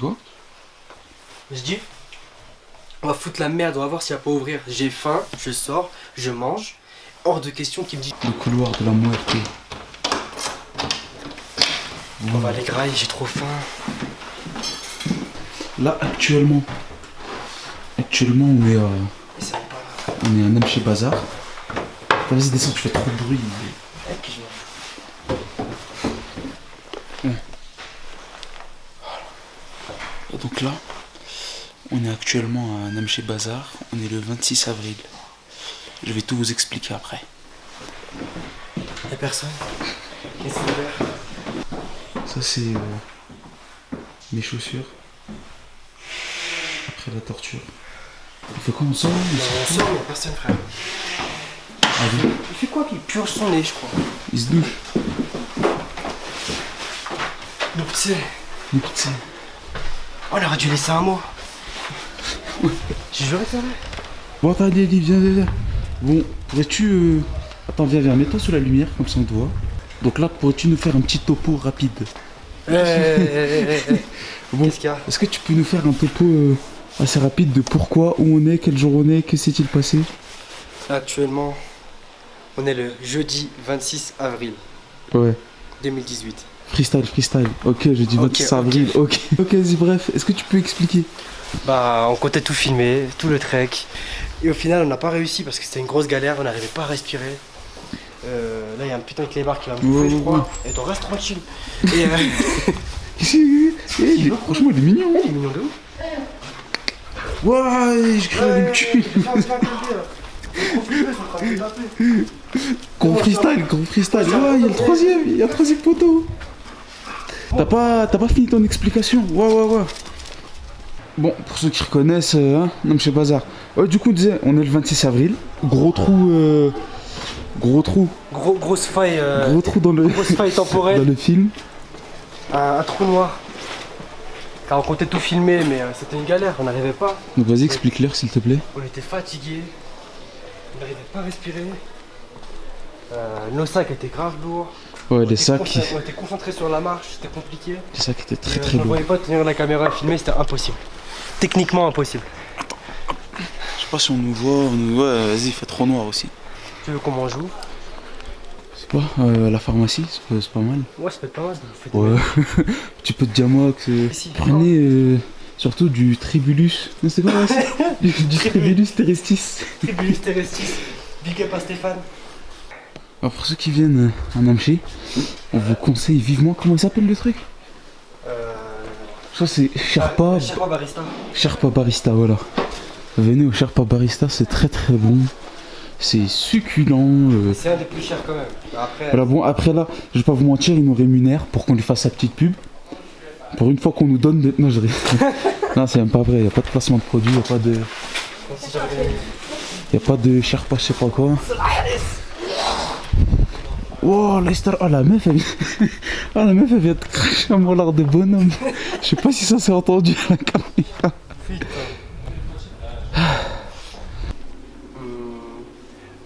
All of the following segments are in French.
quoi? Je dis, on va foutre la merde, on va voir s'il va pas ouvrir. J'ai faim, je sors, je mange. Hors de question qu'il me dit. Le couloir de la muerte. On va les grailles, j'ai trop faim. Là, actuellement, on est à... Et ça va pas. On est à Namche Bazar. Vas-y, descends, tu fais trop de bruit. Ok, je m'en fous. Ouais. Et donc là, on est actuellement à Namche Bazar. On est le 26 avril. Je vais tout vous expliquer après. Y'a personne. Qu'est-ce que c'est? Ça, c'est mes chaussures. Après la torture. On fait quoi ensemble? On sort, y'a personne, frère. Allez, Il fait quoi qu'il purge son nez, je crois? il se douche. Donc, tu sais, Mais tu sais. on aurait dû laisser un mot. J'ai juré que ça allait. Bon, attends, allez, viens. Bon, pourrais-tu... Attends, viens, mets-toi sous la lumière, comme ça on te voit. Donc là, pourrais-tu nous faire un petit topo rapide? Bon, Qu'est-ce qu'il y a? est-ce que tu peux nous faire un topo assez rapide de pourquoi, où on est, quel jour on est, que s'est-il passé? Actuellement, on est le jeudi 26 avril Ouais. 2018. Freestyle. Ok, je dis Ok, 26 avril. Ok, vas-y, bref. Est-ce que tu peux expliquer? Bah, on comptait tout filmer, tout le trek. Et au final, on n'a pas réussi parce que c'était une grosse galère, on n'arrivait pas à respirer. Là, il y a un putain de clébard qui va me bouffer, je crois. Et t'en restes tranquille. Et Franchement, il est mignon. il est mignon de ouf. Ouais, je crie le cul. Gros freestyle. Ouais, il y a le troisième poteau. T'as pas fini ton explication. Ouais. Bon, pour ceux qui reconnaissent, non, je sais bazar. Ouais, du coup, on disait, on est le 26 avril. Gros trou. Grosse faille. Gros trou dans le, Grosse faille temporelle. dans le film. Un trou noir. Car on comptait tout filmer, mais c'était une galère, on n'arrivait pas. Donc vas-y, explique-leur s'il te plaît. On était fatigués. On n'arrivait pas à respirer. Nos sacs étaient grave lourds. Ouais, On les était sacs, On était concentrés sur la marche, c'était compliqué. les sacs étaient très Je très ne lourds. voyais pas tenir la caméra et filmer, c'était impossible. Techniquement impossible. Je sais pas si on nous voit, ouais, vas-y, il fait trop noir aussi. Tu veux qu'on m'en joue? C'est pas, la pharmacie, c'est pas mal. Ouais, ça peut être pas mal. Vous faites des Ouais, petit peu de Diamox. Si, Prenez surtout du Tribulus. Non, c'est quoi là du Tribulus terrestis. Tribulus terrestis. Big up à Stéphane. Alors pour ceux qui viennent à Namche, on vous conseille vivement. Comment il s'appelle le truc? Ça c'est Sherpa. Sherpa Barista. Sherpa Barista, voilà. Venez au Sherpa Barista, c'est très très bon. C'est succulent. C'est un des plus chers quand même. Après, Voilà, bon, après là, je vais pas vous mentir, ils nous rémunèrent pour qu'on lui fasse sa petite pub. Pour une fois qu'on nous donne de... Non, je non, c'est même pas vrai, il n'y a pas de placement de produit, il n'y a pas de... Il n'y a pas de Sherpa, je sais pas quoi. Wow, Leicester, oh la meuf, elle... oh, la meuf, elle vient de cracher un mollard de bonhomme. Je sais pas si ça s'est entendu à la caméra.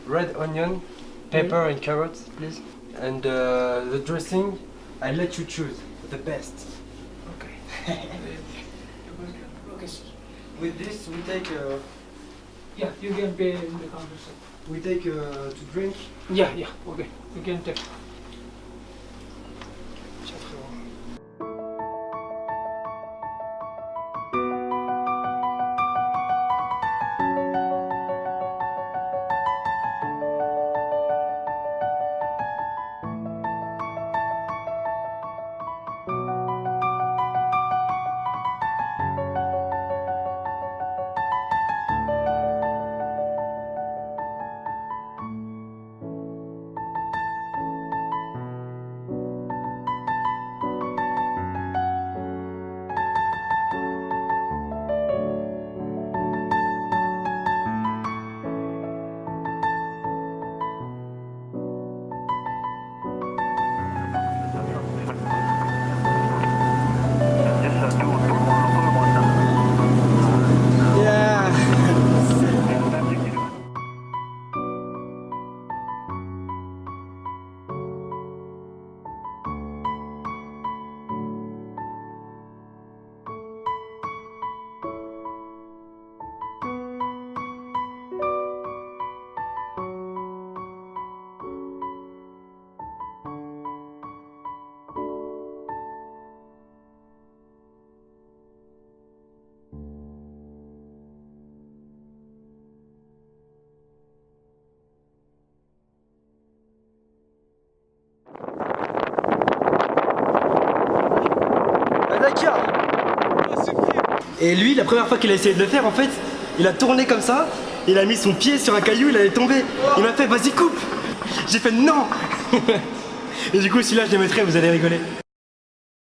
Red onion, pepper and carrots, please. And the dressing, I let you choose the best. Okay. With this, we take Yeah, you can pay in the counter, sir. to drink. Yeah, okay. You can take. Tiens, frérot. Nokia. Et lui, la première fois qu'il a essayé de le faire, en fait, il a tourné comme ça, il a mis son pied sur un caillou, il allait tomber. Il m'a fait, vas-y coupe. J'ai fait non. Et du coup, celui-là, je les mettrai, vous allez rigoler.